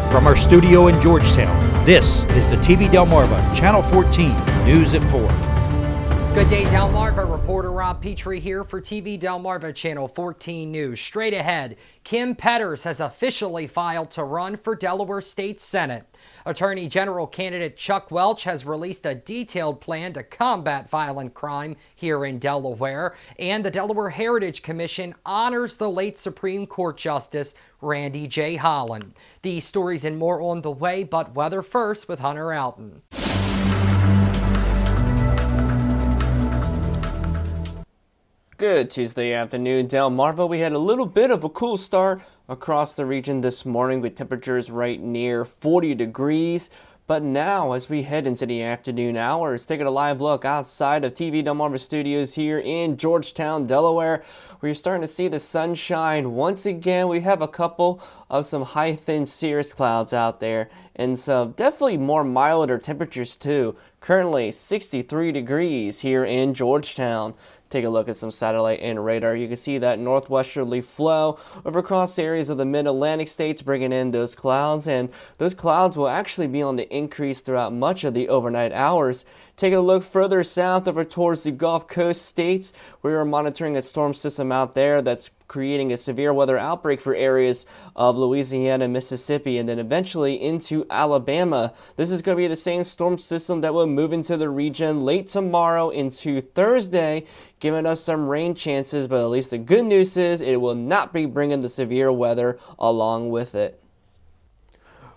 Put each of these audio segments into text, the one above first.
From our studio in Georgetown, this is the TV Delmarva Channel 14 News at 4. Good day, Delmarva. Reporter Rob Petrie here for TV Delmarva Channel 14 News. Straight ahead, Kim Petters has officially filed to run for Delaware State Senate. Attorney General candidate Chuck Welch has released a detailed plan to combat violent crime here in Delaware, and the Delaware Heritage Commission honors the late Supreme Court Justice Randy J. Holland. These stories and more on the way, but weather first with Hunter Alton. Good Tuesday afternoon, Delmarva. We had a little bit of a cool start across the region this morning with temperatures right near 40 degrees. But now, as we head into the afternoon hours, taking a live look outside of TV Delmarva Studios here in Georgetown, Delaware, we're starting to see the sunshine once again. We have a couple of some high, thin cirrus clouds out there, and some definitely more milder temperatures too. Currently 63 degrees here in Georgetown. Take a look at some satellite and radar. You can see that northwesterly flow over across areas of the mid-Atlantic states, bringing in those clouds, and those clouds will actually be on the increase throughout much of the overnight hours. Take a look further south over towards the Gulf Coast states. We are monitoring a storm system out there that's creating a severe weather outbreak for areas of Louisiana, Mississippi, and then eventually into Alabama. This is going to be the same storm system that will move into the region late tomorrow into Thursday, giving us some rain chances, but at least the good news is it will not be bringing the severe weather along with it.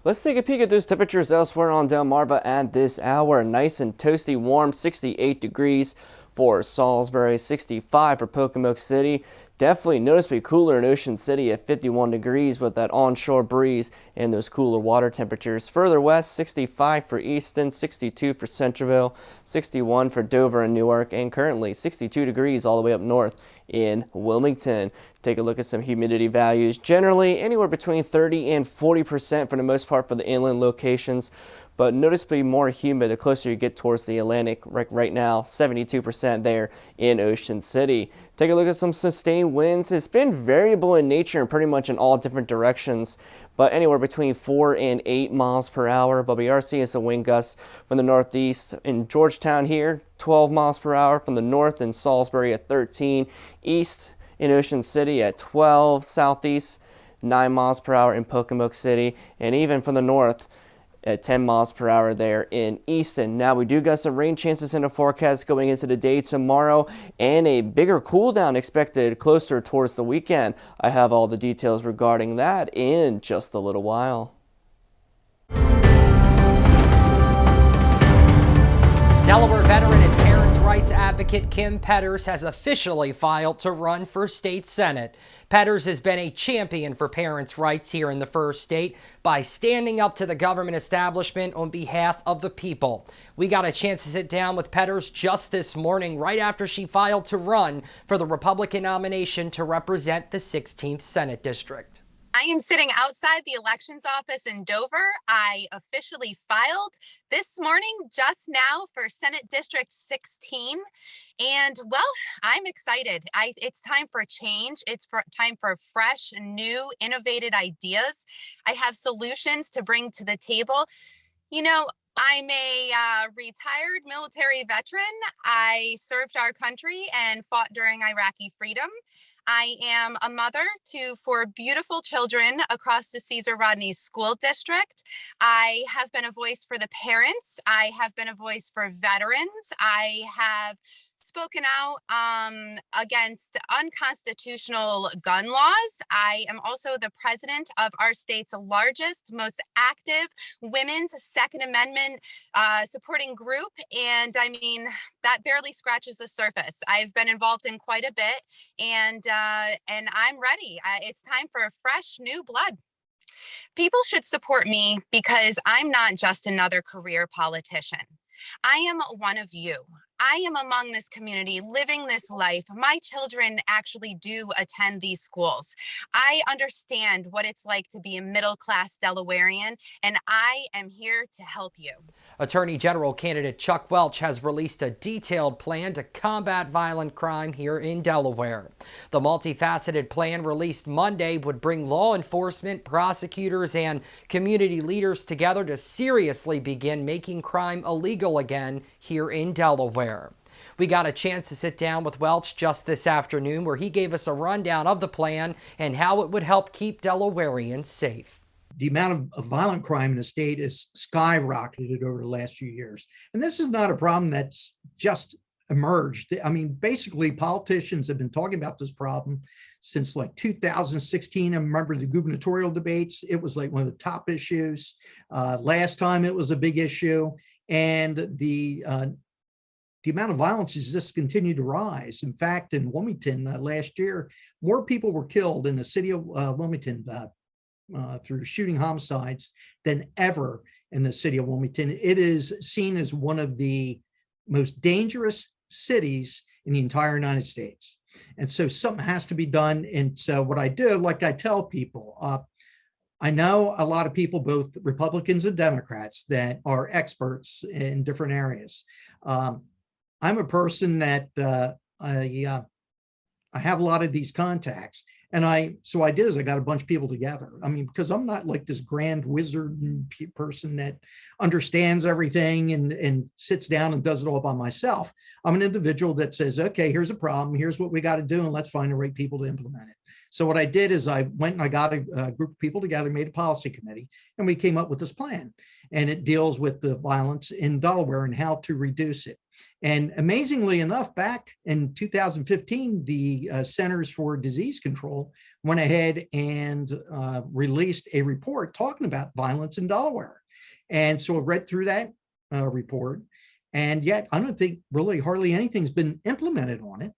Let's take a peek at those temperatures elsewhere on Delmarva at this hour. Nice and toasty warm, 68 degrees for Salisbury, 65 for Pocomoke City. Definitely noticeably cooler in Ocean City at 51 degrees with that onshore breeze and those cooler water temperatures. Further west, 65 for Easton, 62 for Centreville, 61 for Dover and Newark, and currently 62 degrees all the way up north in Wilmington. Take a look at some humidity values. Generally anywhere between 30 and 40% for the most part for the inland locations, but noticeably more humid the closer you get towards the Atlantic. Right now, 72% there in Ocean City. Take a look at some sustained winds. It's been variable in nature and pretty much in all different directions, but anywhere between 4 and 8 miles per hour. But we are seeing some wind gusts from the northeast in Georgetown here, 12 miles per hour from the north in Salisbury at 13, east in Ocean City at 12, southeast 9 miles per hour in Pocomoke City, and even from the north at 10 miles per hour there in Easton. Now we do got some rain chances in the forecast going into the day tomorrow, and a bigger cool down expected closer towards the weekend. I have all the details regarding that in just a little while. Delaware veteran and parents' rights advocate Kim Petters has officially filed to run for state senate. Petters has been a champion for parents' rights here in the first state by standing up to the government establishment on behalf of the people. We got a chance to sit down with Petters just this morning, right after she filed to run for the Republican nomination to represent the 16th Senate District. I am sitting outside the elections office in Dover. I officially filed this morning, just now, for Senate District 16. And well, I'm excited. It's time for change. It's time for fresh, new, innovative ideas. I have solutions to bring to the table. You know, I'm a retired military veteran. I served our country and fought during Iraqi freedom. I am a mother to 4 beautiful children across the Cesar Rodney School District. I have been a voice for the parents. I have been a voice for veterans. I have spoken out against unconstitutional gun laws. I am also the president of our state's largest, most active women's Second Amendment supporting group. And I mean, that barely scratches the surface. I've been involved in quite a bit, and I'm ready. It's time for fresh new blood. People should support me because I'm not just another career politician. I am one of you. I am among this community, living this life. My children actually do attend these schools. I understand what it's like to be a middle-class Delawarean, and I am here to help you. Attorney General candidate Chuck Welch has released a detailed plan to combat violent crime here in Delaware. The multifaceted plan released Monday would bring law enforcement, prosecutors, and community leaders together to seriously begin making crime illegal again here in Delaware. We got a chance to sit down with Welch just this afternoon, where he gave us a rundown of the plan and how it would help keep Delawareans safe. The amount of violent crime in the state has skyrocketed over the last few years. And this is not a problem that's just emerged. I mean, basically, politicians have been talking about this problem since like 2016. I remember the gubernatorial debates. It was like one of the top issues. Last time it was a big issue. And the amount of violence has just continued to rise. In fact, in Wilmington last year, more people were killed in the city of Wilmington through shooting homicides than ever in the city of Wilmington. It is seen as one of the most dangerous cities in the entire United States. And so something has to be done. And so what I do, like I tell people, I know a lot of people, both Republicans and Democrats, that are experts in different areas. I'm a person that I have a lot of these contacts. And so what I did is I got a bunch of people together. I mean, because I'm not like this grand wizard person that understands everything and sits down and does it all by myself. I'm an individual that says, okay, here's a problem. Here's what we got to do. And let's find the right people to implement it. So what I did is I went and I got a group of people together, made a policy committee, and we came up with this plan. And it deals with the violence in Delaware and how to reduce it. And amazingly enough, back in 2015, the Centers for Disease Control went ahead and released a report talking about violence in Delaware. And so I read through that report, and yet I don't think really hardly anything's been implemented on it.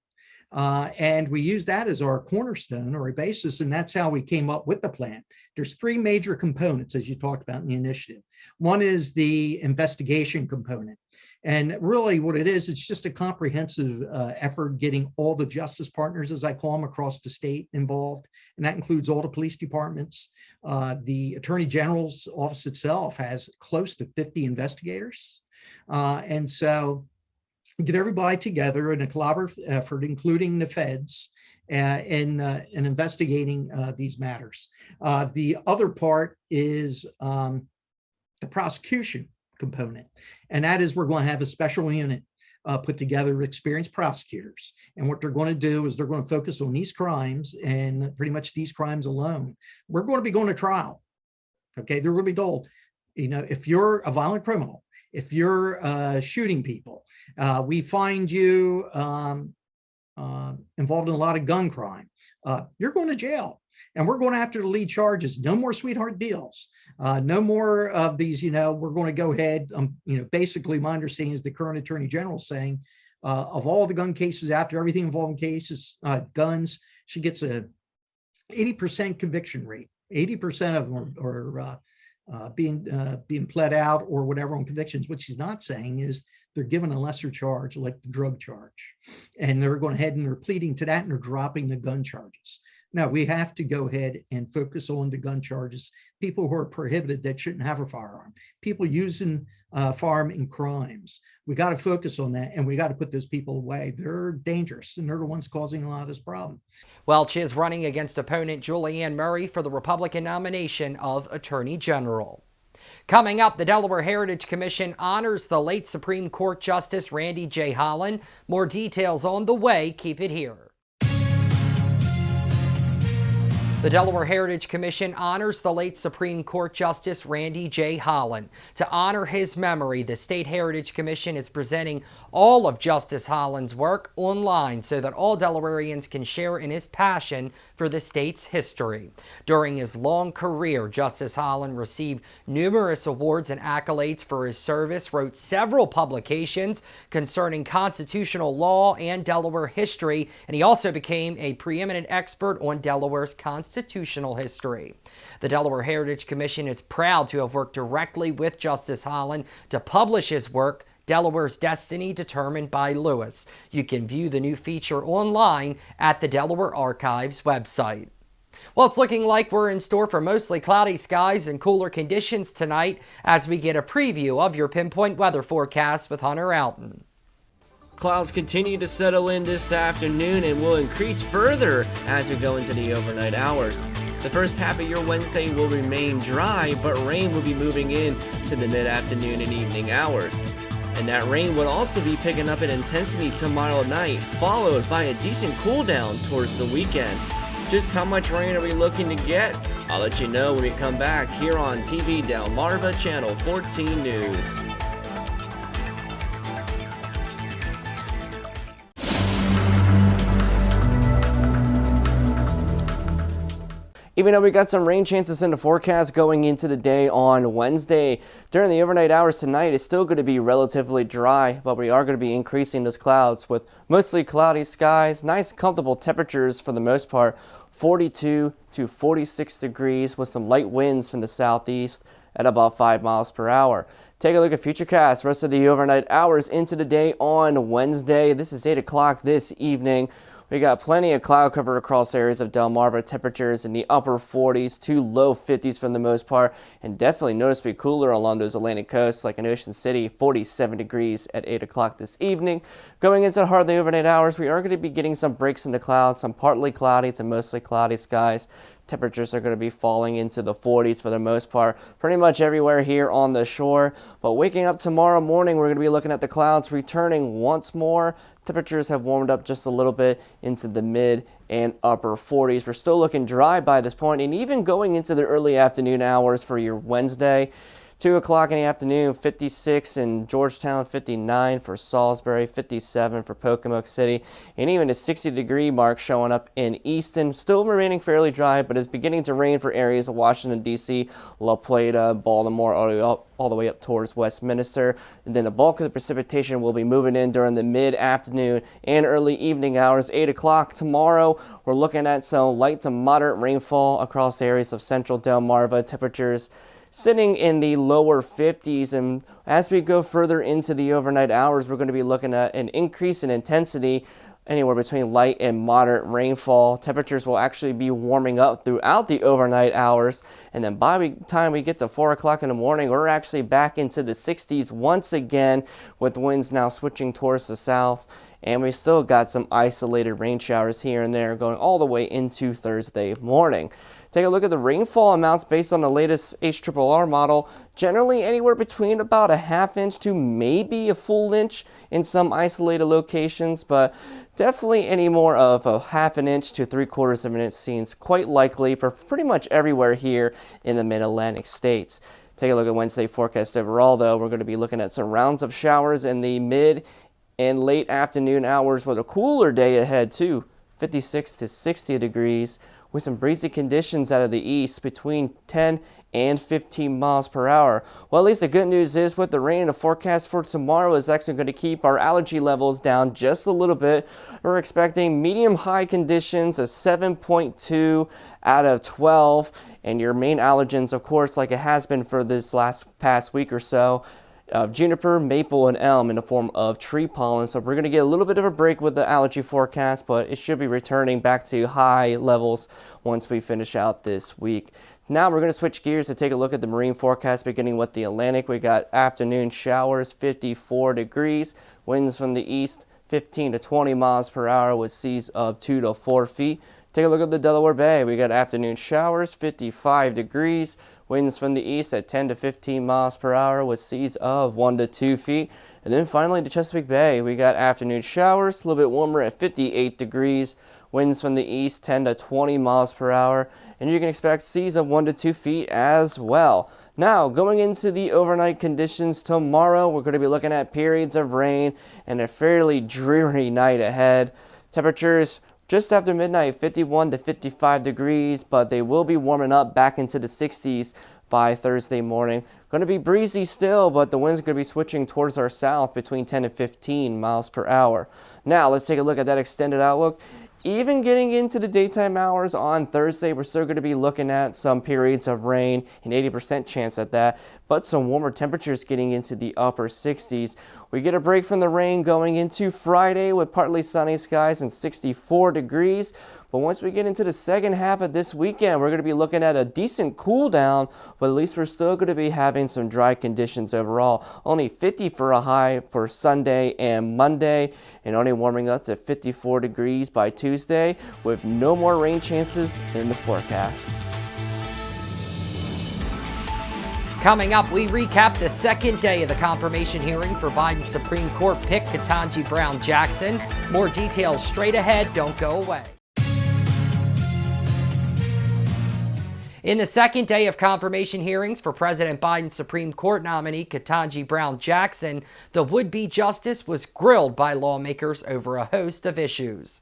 And we use that as our cornerstone or a basis, and that's how we came up with the plan. There's three major components, as you talked about in the initiative. One is the investigation component. And really what it is, it's just a comprehensive effort getting all the justice partners, as I call them, across the state involved. And that includes all the police departments. The Attorney General's office itself has close to 50 investigators. And so get everybody together in a collaborative effort, including the feds, in investigating these matters. The other part is the prosecution component, and that is we're going to have a special unit put together with experienced prosecutors. And what they're going to do is they're going to focus on these crimes and pretty much these crimes alone. We're going to be going to trial. Okay, they're going to be told, you know, if you're a violent criminal, if you're shooting people, we find you involved in a lot of gun crime, you're going to jail. And we're going after the lead charges. No more sweetheart deals. No more of these, you know, we're going to go ahead. You know, basically my understanding is the current Attorney General saying of all the gun cases after everything involving cases, guns, she gets a 80% conviction rate. 80% of them are being pled out or whatever on convictions. What she's not saying is they're given a lesser charge, like the drug charge, and they're going ahead and they're pleading to that and they're dropping the gun charges. Now we have to go ahead and focus on the gun charges. People who are prohibited that shouldn't have a firearm, people using firearm in crimes. We got to focus on that, and we got to put those people away. They're dangerous, and they're the ones causing a lot of this problem. Welch is running against opponent Julianne Murray for the Republican nomination of Attorney General. Coming up, the Delaware Heritage Commission honors the late Supreme Court Justice Randy J. Holland. More details on the way. Keep it here. The Delaware Heritage Commission honors the late Supreme Court Justice Randy J. Holland. To honor his memory, the State Heritage Commission is presenting all of Justice Holland's work online so that all Delawareans can share in his passion for the state's history. During his long career, Justice Holland received numerous awards and accolades for his service, wrote several publications concerning constitutional law and Delaware history, and he also became a preeminent expert on Delaware's constitutional history. The Delaware Heritage Commission is proud to have worked directly with Justice Holland to publish his work, Delaware's Destiny Determined by Lewis. You can view the new feature online at the Delaware Archives website. Well, it's looking like we're in store for mostly cloudy skies and cooler conditions tonight as we get a preview of your pinpoint weather forecast with Hunter Alton. Clouds continue to settle in this afternoon and will increase further as we go into the overnight hours. The first half of your Wednesday will remain dry, but rain will be moving in to the mid-afternoon and evening hours. And that rain will also be picking up in intensity tomorrow night, followed by a decent cool down towards the weekend. Just how much rain are we looking to get? I'll let you know when we come back here on TV Delmarva Channel 14 News. Even though we got some rain chances in the forecast going into the day on Wednesday, during the overnight hours tonight, it's still going to be relatively dry, but we are going to be increasing those clouds with mostly cloudy skies, nice comfortable temperatures for the most part, 42 to 46 degrees with some light winds from the southeast at about 5 miles per hour. Take a look at Futurecast, rest of the overnight hours into the day on Wednesday. This is 8 o'clock this evening. We got plenty of cloud cover across areas of Delmarva, temperatures in the upper 40s to low 50s for the most part, and definitely noticeably cooler along those Atlantic coasts like in Ocean City, 47 degrees at 8 o'clock this evening. Going into the heart of the overnight hours, we are going to be getting some breaks in the clouds, some partly cloudy to mostly cloudy skies. Temperatures are going to be falling into the 40s for the most part, pretty much everywhere here on the shore. But waking up tomorrow morning, we're going to be looking at the clouds returning once more. Temperatures have warmed up just a little bit into the mid and upper 40s. We're still looking dry by this point, and even going into the early afternoon hours for your Wednesday. 2 o'clock in the afternoon, 56 in Georgetown, 59 for Salisbury, 57 for Pocomoke City, and even a 60-degree mark showing up in Easton. Still remaining fairly dry, but it's beginning to rain for areas of Washington, D.C., La Plata, Baltimore, all the way up towards Westminster. And then the bulk of the precipitation will be moving in during the mid-afternoon and early evening hours. 8 o'clock tomorrow, we're looking at some light to moderate rainfall across areas of central Delmarva. Temperatures sitting in the lower 50s, and as we go further into the overnight hours, we're going to be looking at an increase in intensity anywhere between light and moderate rainfall. Temperatures will actually be warming up throughout the overnight hours, and then by the time we get to 4 o'clock in the morning, we're actually back into the 60s once again, with winds now switching towards the south. And we still got some isolated rain showers here and there going all the way into Thursday morning. Take a look at the rainfall amounts based on the latest HRRR model. Generally anywhere between about a half inch to maybe a full inch in some isolated locations, but definitely any more of a half an inch to 3/4 of an inch seems quite likely for pretty much everywhere here in the mid-Atlantic states. Take a look at Wednesday forecast overall, though. We're going to be looking at some rounds of showers in the mid and late afternoon hours with a cooler day ahead too, 56 to 60 degrees with some breezy conditions out of the east between 10 and 15 miles per hour. Well, at least the good news is with the rain in the forecast for tomorrow is actually going to keep our allergy levels down just a little bit. We're expecting medium high conditions, a 7.2 out of 12, and your main allergens, of course, like it has been for this past week or so, juniper, maple, and elm in the form of tree pollen. So we're going to get a little bit of a break with the allergy forecast, but it should be returning back to high levels once we finish out this week. Now we're going to switch gears to take a look at the marine forecast, beginning with the Atlantic. We got afternoon showers, 54 degrees, winds from the east, 15 to 20 miles per hour with seas of 2 to 4 feet. Take a look at the Delaware Bay. We got afternoon showers, 55 degrees, winds from the east at 10 to 15 miles per hour with seas of 1 to 2 feet. And then finally to Chesapeake Bay, we got afternoon showers, a little bit warmer at 58 degrees, winds from the east 10 to 20 miles per hour, and you can expect seas of 1 to 2 feet as well. Now, going into the overnight conditions tomorrow, we're going to be looking at periods of rain and a fairly dreary night ahead. Temperatures just after midnight, 51 to 55 degrees, but they will be warming up back into the 60s by Thursday morning. Going to be breezy still, but the wind's going to be switching towards our south between 10 and 15 miles per hour. Now, let's take a look at that extended outlook. Even getting into the daytime hours on Thursday, we're still going to be looking at some periods of rain, an 80% chance at that, but some warmer temperatures getting into the upper 60s. We get a break from the rain going into Friday with partly sunny skies and 64 degrees. But once we get into the second half of this weekend, we're going to be looking at a decent cool down, but at least we're still going to be having some dry conditions overall. Only 50 for a high for Sunday and Monday, and only warming up to 54 degrees by Tuesday, with no more rain chances in the forecast. Coming up, we recap the second day of the confirmation hearing for Biden's Supreme Court pick Ketanji Brown Jackson. More details straight ahead. Don't go away. In the second day of confirmation hearings for President Biden's Supreme Court nominee Ketanji Brown Jackson, the would-be justice was grilled by lawmakers over a host of issues.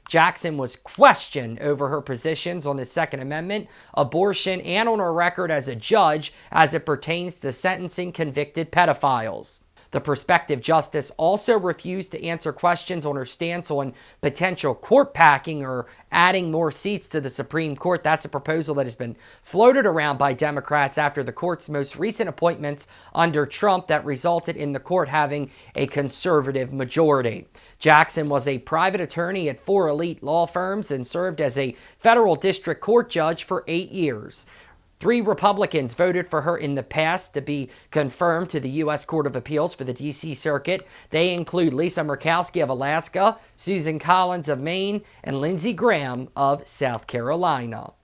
Jackson was questioned over her positions on the Second Amendment, abortion, and on her record as a judge as it pertains to sentencing convicted pedophiles. The prospective justice also refused to answer questions on her stance on potential court packing or adding more seats to the Supreme Court. That's a proposal that has been floated around by Democrats after the court's most recent appointments under Trump that resulted in the court having a conservative majority. Jackson was a private attorney at 4 elite law firms and served as a federal district court judge for 8 years. 3 Republicans voted for her in the past to be confirmed to the U.S. Court of Appeals for the D.C. Circuit. They include Lisa Murkowski of Alaska, Susan Collins of Maine, and Lindsey Graham of South Carolina.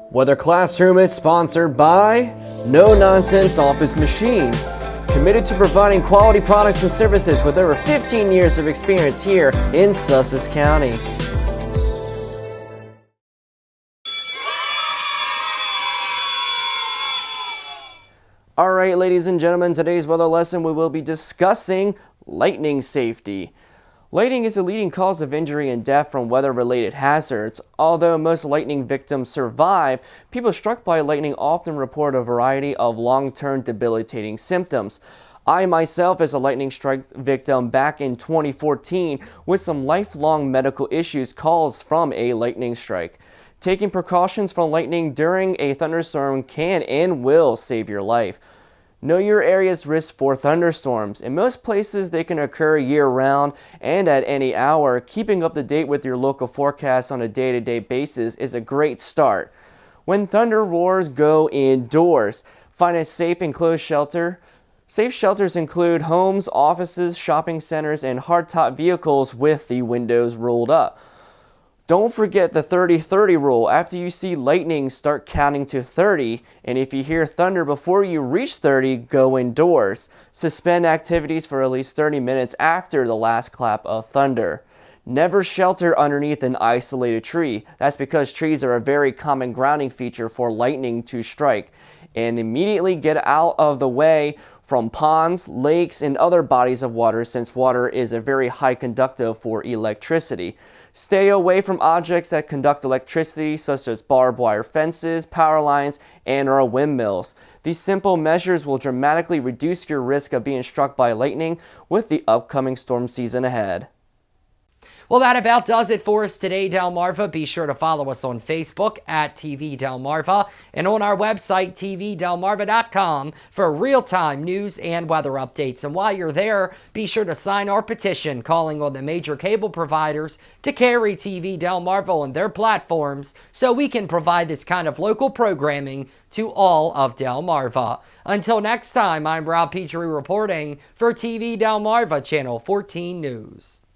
Weather Classroom is sponsored by No Nonsense Office Machines, committed to providing quality products and services with over 15 years of experience here in Sussex County. All right, ladies and gentlemen, today's weather lesson we will be discussing lightning safety. Lightning is a leading cause of injury and death from weather-related hazards. Although most lightning victims survive, people struck by lightning often report a variety of long-term debilitating symptoms. I myself, as a lightning strike victim back in 2014, with some lifelong medical issues caused from a lightning strike. Taking precautions from lightning during a thunderstorm can and will save your life. Know your area's risk for thunderstorms. In most places, they can occur year-round and at any hour. Keeping up to date with your local forecast on a day-to-day basis is a great start. When thunder roars, go indoors. Find a safe enclosed shelter. Safe shelters include homes, offices, shopping centers, and hardtop vehicles with the windows rolled up. Don't forget the 30-30 rule. After you see lightning, start counting to 30, and if you hear thunder before you reach 30, go indoors. Suspend activities for at least 30 minutes after the last clap of thunder. Never shelter underneath an isolated tree. That's because trees are a very common grounding feature for lightning to strike. And immediately get out of the way from ponds, lakes, and other bodies of water, since water is a very high conductor for electricity. Stay away from objects that conduct electricity, such as barbed wire fences, power lines, and/or windmills. These simple measures will dramatically reduce your risk of being struck by lightning with the upcoming storm season ahead. Well, that about does it for us today, Delmarva. Be sure to follow us on Facebook at TV Delmarva and on our website, tvdelmarva.com, for real-time news and weather updates. And while you're there, be sure to sign our petition calling on the major cable providers to carry TV Delmarva on their platforms so we can provide this kind of local programming to all of Delmarva. Until next time, I'm Rob Petrie reporting for TV Delmarva Channel 14 News.